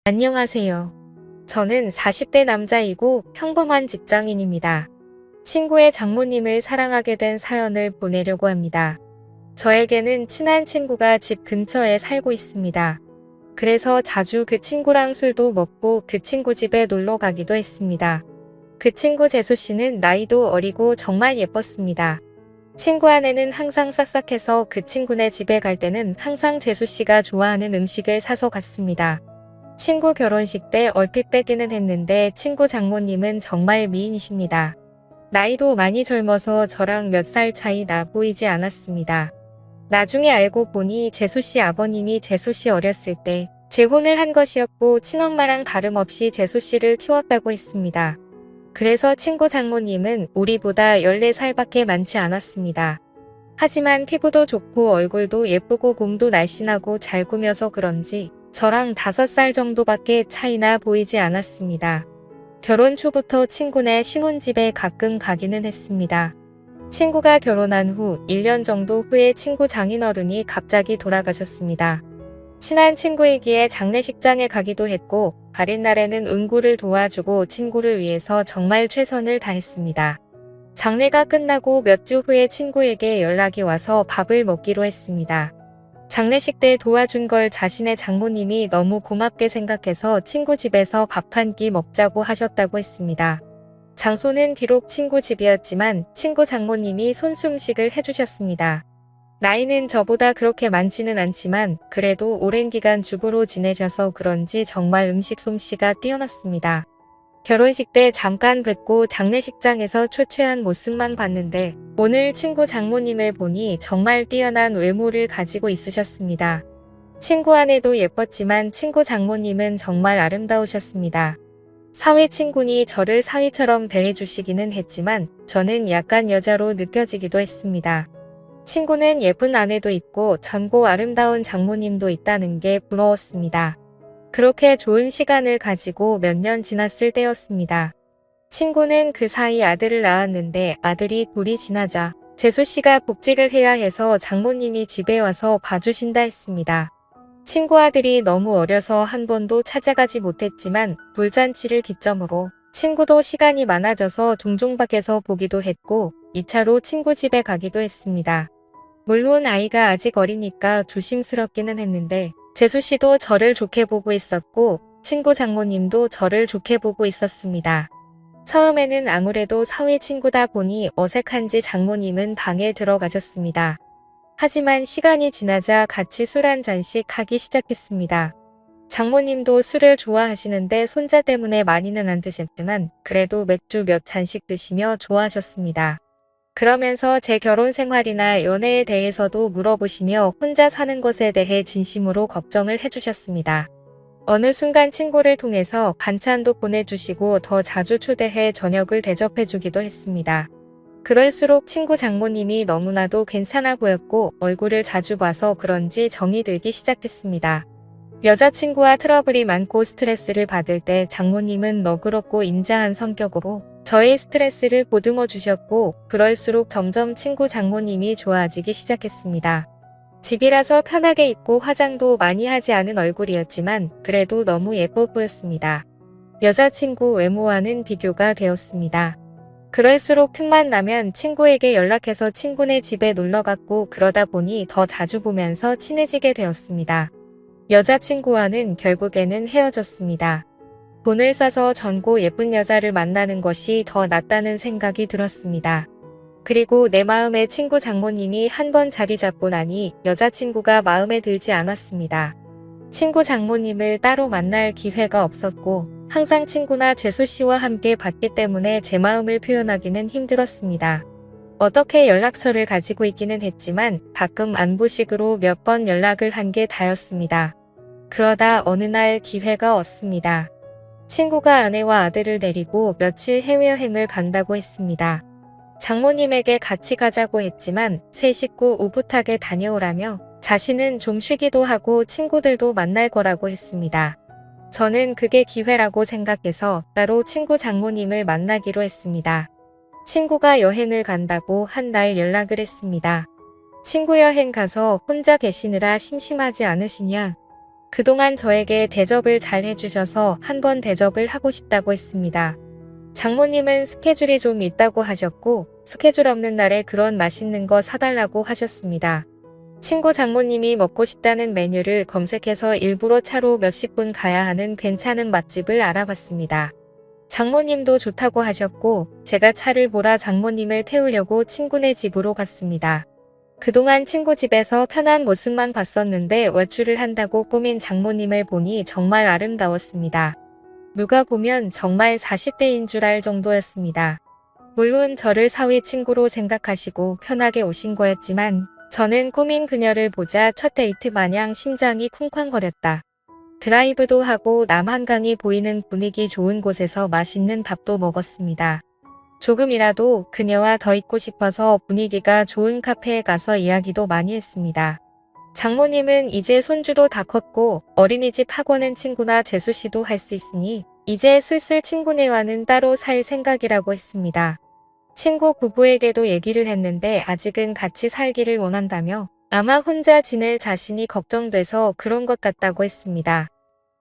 안녕하세요. 저는 40대 남자이고 평범한 직장인입니다. 친구의 장모님을 사랑하게 된 사연을 보내려고 합니다. 저에게는 친한 친구가 집 근처에 살고 있습니다. 그래서 자주 그 친구랑 술도 먹고 그 친구 집에 놀러 가기도 했습니다. 그 친구 재수 씨는 나이도 어리고 정말 예뻤습니다. 친구 아내는 항상 싹싹해서 그 친구네 집에 갈 때는 항상 재수 씨가 좋아하는 음식을 사서 갔습니다. 친구 결혼식 때 얼핏 빼기는 했는데 친구 장모님은 정말 미인이십니다. 나이도 많이 젊어서 저랑 몇 살 차이 나 보이지 않았습니다. 나중에 알고 보니 재수씨 아버님이 재수씨 어렸을 때 재혼을 한 것이었고 친엄마랑 다름없이 재수씨를 키웠다고 했습니다. 그래서 친구 장모님은 우리보다 14살밖에 많지 않았습니다. 하지만 피부도 좋고 얼굴도 예쁘고 몸도 날씬하고 잘 꾸며서 그런지 저랑 5살 정도밖에 차이나 보이지 않았습니다. 결혼 초부터 친구네 신혼집에 가끔 가기는 했습니다. 친구가 결혼한 후 1년 정도 후에 친구 장인어른이 갑자기 돌아가셨습니다. 친한 친구이기에 장례식장에 가기도 했고 발인 날에는 운구를 도와주고 친구를 위해서 정말 최선을 다했습니다. 장례가 끝나고 몇 주 후에 친구에게 연락이 와서 밥을 먹기로 했습니다. 장례식 때 도와준 걸 자신의 장모님이 너무 고맙게 생각해서 친구 집에서 밥 한 끼 먹자고 하셨다고 했습니다. 장소는 비록 친구 집이었지만 친구 장모님이 손수음식을 해주셨습니다. 나이는 저보다 그렇게 많지는 않지만 그래도 오랜 기간 주부로 지내셔서 그런지 정말 음식 솜씨가 뛰어났습니다. 결혼식 때 잠깐 뵙고 장례식장에서 초췌한 모습만 봤는데 오늘 친구 장모님을 보니 정말 뛰어난 외모를 가지고 있으셨습니다. 친구 아내도 예뻤지만 친구 장모님은 정말 아름다우셨습니다. 사위 친구니 저를 사위처럼 대해주시기는 했지만 저는 약간 여자로 느껴지기도 했습니다. 친구는 예쁜 아내도 있고 젊고 아름다운 장모님도 있다는 게 부러웠습니다. 그렇게 좋은 시간을 가지고 몇 년 지났을 때였습니다. 친구는 그 사이 아들을 낳았는데 아들이 돌이 지나자 재수 씨가 복직을 해야 해서 장모님이 집에 와서 봐주신다 했습니다. 친구 아들이 너무 어려서 한 번도 찾아가지 못했지만 돌잔치를 기점으로 친구도 시간이 많아져서 종종 밖에서 보기도 했고 2차로 친구 집에 가기도 했습니다. 물론 아이가 아직 어리니까 조심스럽기는 했는데 재수 씨도 저를 좋게 보고 있었고 친구 장모님도 저를 좋게 보고 있었습니다. 처음에는 아무래도 사위 친구다 보니 어색한지 장모님은 방에 들어가셨습니다. 하지만 시간이 지나자 같이 술 한 잔씩 하기 시작했습니다. 장모님도 술을 좋아하시는데 손자 때문에 많이는 안 드셨지만 그래도 맥주 몇 잔씩 드시며 좋아하셨습니다. 그러면서 제 결혼 생활이나 연애에 대해서도 물어보시며 혼자 사는 것에 대해 진심으로 걱정을 해주셨습니다. 어느 순간 친구를 통해서 반찬도 보내주시고 더 자주 초대해 저녁을 대접해주기도 했습니다. 그럴수록 친구 장모님이 너무나도 괜찮아 보였고 얼굴을 자주 봐서 그런지 정이 들기 시작했습니다. 여자친구와 트러블이 많고 스트레스를 받을 때 장모님은 너그럽고 인자한 성격으로 저의 스트레스를 보듬어 주셨고 그럴수록 점점 친구 장모님이 좋아지기 시작했습니다. 집이라서 편하게 입고 화장도 많이 하지 않은 얼굴이었지만 그래도 너무 예뻐 보였습니다. 여자친구 외모와는 비교가 되었습니다. 그럴수록 틈만 나면 친구에게 연락해서 친구네 집에 놀러갔고 그러다 보니 더 자주 보면서 친해지게 되었습니다. 여자친구와는 결국에는 헤어졌습니다. 돈을 써서 젊고 예쁜 여자를 만나는 것이 더 낫다는 생각이 들었습니다. 그리고 내 마음에 친구 장모님이 한 번 자리 잡고 나니 여자친구가 마음에 들지 않았습니다. 친구 장모님을 따로 만날 기회가 없었고 항상 친구나 재수 씨와 함께 봤기 때문에 제 마음을 표현하기는 힘들었습니다. 어떻게 연락처를 가지고 있기는 했지만 가끔 안부식으로 몇 번 연락을 한 게 다였습니다. 그러다 어느 날 기회가 왔습니다. 친구가 아내와 아들을 데리고 며칠 해외여행을 간다고 했습니다. 장모님에게 같이 가자고 했지만 새 식구 오붓하게 다녀오라며 자신은 좀 쉬기도 하고 친구들도 만날 거라고 했습니다. 저는 그게 기회라고 생각해서 따로 친구 장모님을 만나기로 했습니다. 친구가 여행을 간다고 한 날 연락을 했습니다. 친구 여행 가서 혼자 계시느라 심심하지 않으시냐? 그동안 저에게 대접을 잘 해주셔서 한번 대접을 하고 싶다고 했습니다. 장모님은 스케줄이 좀 있다고 하셨고 스케줄 없는 날에 그런 맛있는 거 사달라고 하셨습니다. 친구 장모님이 먹고 싶다는 메뉴를 검색해서 일부러 차로 몇십 분 가야 하는 괜찮은 맛집을 알아봤습니다. 장모님도 좋다고 하셨고 제가 차를 몰아 장모님을 태우려고 친구네 집으로 갔습니다. 그동안 친구 집에서 편한 모습만 봤었는데 외출을 한다고 꾸민 장모님을 보니 정말 아름다웠습니다. 누가 보면 정말 40대인 줄 알 정도였습니다. 물론 저를 사위 친구로 생각하시고 편하게 오신 거였지만 저는 꾸민 그녀를 보자 첫 데이트 마냥 심장이 쿵쾅거렸다. 드라이브도 하고 남한강이 보이는 분위기 좋은 곳에서 맛있는 밥도 먹었습니다. 조금이라도 그녀와 더 있고 싶어서 분위기가 좋은 카페에 가서 이야기도 많이 했습니다. 장모님은 이제 손주도 다 컸고 어린이집 학원은 친구나 재수씨도 할 수 있으니 이제 슬슬 친구네와는 따로 살 생각이라고 했습니다. 친구 부부에게도 얘기를 했는데 아직은 같이 살기를 원한다며 아마 혼자 지낼 자신이 걱정돼서 그런 것 같다고 했습니다.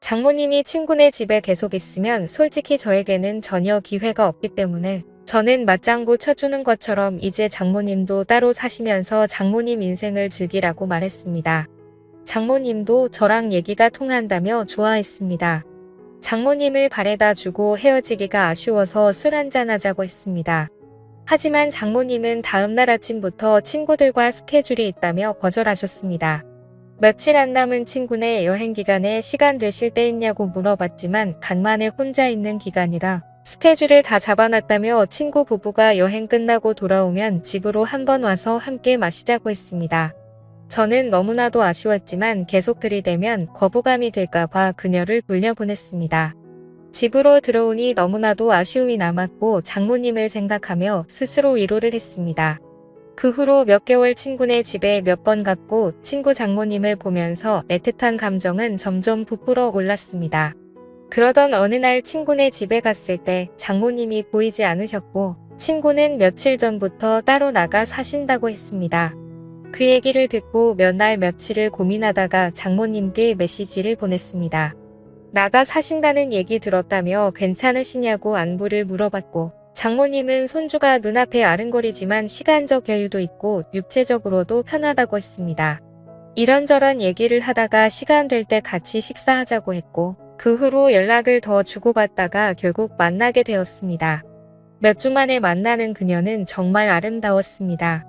장모님이 친구네 집에 계속 있으면 솔직히 저에게는 전혀 기회가 없기 때문에 저는 맞장구 쳐주는 것처럼 이제 장모님도 따로 사시면서 장모님 인생을 즐기라고 말했습니다. 장모님도 저랑 얘기가 통한다며 좋아했습니다. 장모님을 바래다 주고 헤어지기가 아쉬워서 술 한잔하자고 했습니다. 하지만 장모님은 다음날 아침부터 친구들과 스케줄이 있다며 거절하셨습니다. 며칠 안 남은 친구네 여행 기간에 시간 되실 때 있냐고 물어봤지만 간만에 혼자 있는 기간이라 스케줄을 다 잡아놨다며 친구 부부가 여행 끝나고 돌아오면 집으로 한번 와서 함께 마시자고 했습니다. 저는 너무나도 아쉬웠지만 계속 들이대면 거부감이 들까봐 그녀를 돌려보냈습니다. 집으로 들어오니 너무나도 아쉬움이 남았고 장모님을 생각하며 스스로 위로를 했습니다. 그 후로 몇 개월 친구네 집에 몇 번 갔고 친구 장모님을 보면서 애틋한 감정은 점점 부풀어 올랐습니다. 그러던 어느 날 친구네 집에 갔을 때 장모님이 보이지 않으셨고 친구는 며칠 전부터 따로 나가 사신다고 했습니다. 그 얘기를 듣고 몇 날 며칠을 고민하다가 장모님께 메시지를 보냈습니다. 나가 사신다는 얘기 들었다며 괜찮으시냐고 안부를 물어봤고 장모님은 손주가 눈앞에 아른거리지만 시간적 여유도 있고 육체적으로도 편하다고 했습니다. 이런저런 얘기를 하다가 시간 될 때 같이 식사하자고 했고 그 후로 연락을 더 주고받다가 결국 만나게 되었습니다. 몇 주 만에 만나는 그녀는 정말 아름다웠습니다.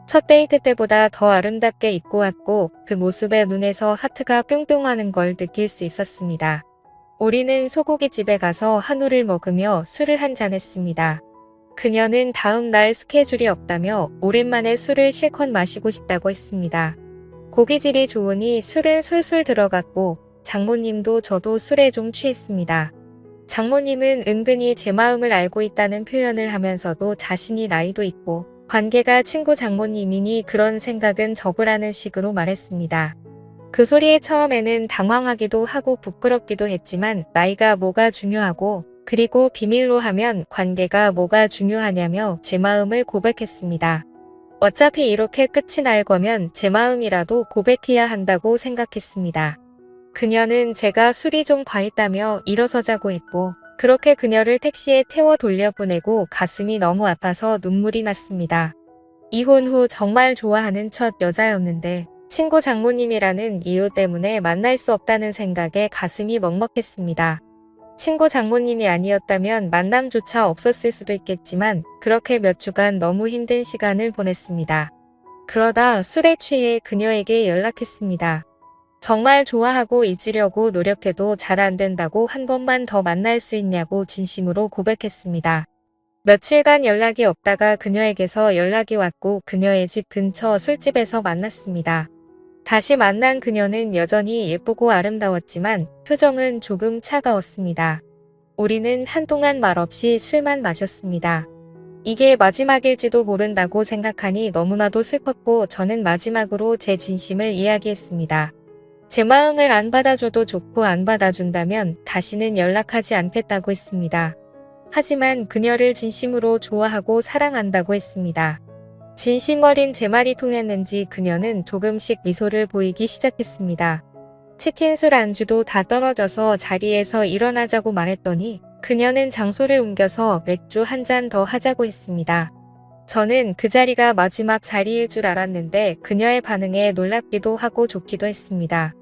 첫 데이트 때보다 더 아름답게 입고 왔고 그 모습에 눈에서 하트가 뿅뿅하는 걸 느낄 수 있었습니다. 우리는 소고기집에 가서 한우를 먹으며 술을 한잔 했습니다. 그녀는 다음 날 스케줄이 없다며 오랜만에 술을 실컷 마시고 싶다고 했습니다. 고기질이 좋으니 술은 술술 들어갔고 장모님도 저도 술에 좀 취했습니다. 장모님은 은근히 제 마음을 알고 있다는 표현을 하면서도 자신이 나이도 있고 관계가 친구 장모님이니 그런 생각은 접으라는 식으로 말했습니다. 그 소리에 처음에는 당황하기도 하고 부끄럽기도 했지만 나이가 뭐가 중요하고 그리고 비밀로 하면 관계가 뭐가 중요하냐며 제 마음을 고백했습니다. 어차피 이렇게 끝이 날 거면 제 마음이라도 고백해야 한다고 생각했습니다. 그녀는 제가 술이 좀 과했다며 일어서자고 했고 그렇게 그녀를 택시에 태워 돌려보내고 가슴이 너무 아파서 눈물이 났습니다. 이혼 후 정말 좋아하는 첫 여자였는데 친구 장모님이라는 이유 때문에 만날 수 없다는 생각에 가슴이 먹먹했습니다. 친구 장모님이 아니었다면 만남조차 없었을 수도 있겠지만 그렇게 몇 주간 너무 힘든 시간을 보냈습니다. 그러다 술에 취해 그녀에게 연락했습니다. 정말 좋아하고 잊으려고 노력해도 잘 안 된다고 한 번만 더 만날 수 있냐고 진심으로 고백했습니다. 며칠간 연락이 없다가 그녀에게서 연락이 왔고 그녀의 집 근처 술집에서 만났습니다. 다시 만난 그녀는 여전히 예쁘고 아름다웠지만 표정은 조금 차가웠습니다. 우리는 한동안 말없이 술만 마셨습니다. 이게 마지막일지도 모른다고 생각하니 너무나도 슬펐고 저는 마지막으로 제 진심을 이야기했습니다. 제 마음을 안 받아줘도 좋고 안 받아준다면 다시는 연락하지 않겠다고 했습니다. 하지만 그녀를 진심으로 좋아하고 사랑한다고 했습니다. 진심 어린 제 말이 통했는지 그녀는 조금씩 미소를 보이기 시작했습니다. 치킨 술 안주도 다 떨어져서 자리에서 일어나자고 말했더니 그녀는 장소를 옮겨서 맥주 한 잔 더 하자고 했습니다. 저는 그 자리가 마지막 자리일 줄 알았는데 그녀의 반응에 놀랍기도 하고 좋기도 했습니다.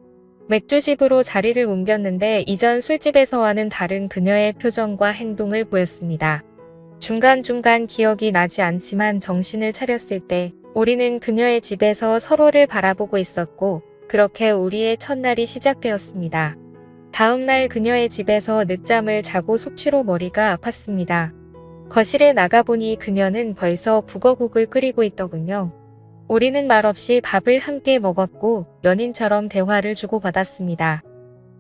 맥주집으로 자리를 옮겼는데 이전 술집에서와는 다른 그녀의 표정과 행동을 보였습니다. 중간중간 기억이 나지 않지만 정신을 차렸을 때 우리는 그녀의 집에서 서로를 바라보고 있었고 그렇게 우리의 첫날이 시작되었습니다. 다음날 그녀의 집에서 늦잠을 자고 숙취로 머리가 아팠습니다. 거실에 나가보니 그녀는 벌써 북어국을 끓이고 있더군요. 우리는 말없이 밥을 함께 먹었고 연인처럼 대화를 주고받았습니다.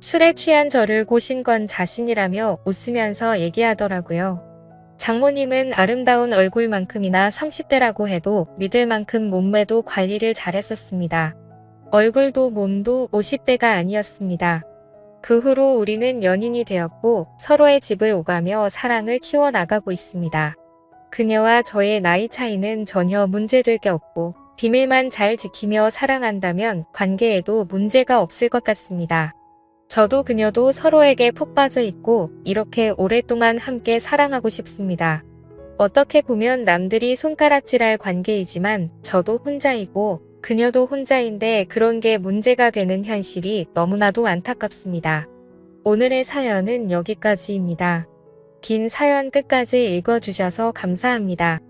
술에 취한 저를 꼬신 건 자신이라며 웃으면서 얘기하더라고요. 장모님은 아름다운 얼굴만큼이나 30대라고 해도 믿을 만큼 몸매도 관리를 잘했었습니다. 얼굴도 몸도 50대가 아니었습니다. 그 후로 우리는 연인이 되었고 서로의 집을 오가며 사랑을 키워나가고 있습니다. 그녀와 저의 나이 차이는 전혀 문제될 게 없고 비밀만 잘 지키며 사랑한다면 관계에도 문제가 없을 것 같습니다. 저도 그녀도 서로에게 푹 빠져 있고 이렇게 오랫동안 함께 사랑하고 싶습니다. 어떻게 보면 남들이 손가락질할 관계이지만 저도 혼자이고 그녀도 혼자인데 그런 게 문제가 되는 현실이 너무나도 안타깝습니다. 오늘의 사연은 여기까지입니다. 긴 사연 끝까지 읽어주셔서 감사합니다.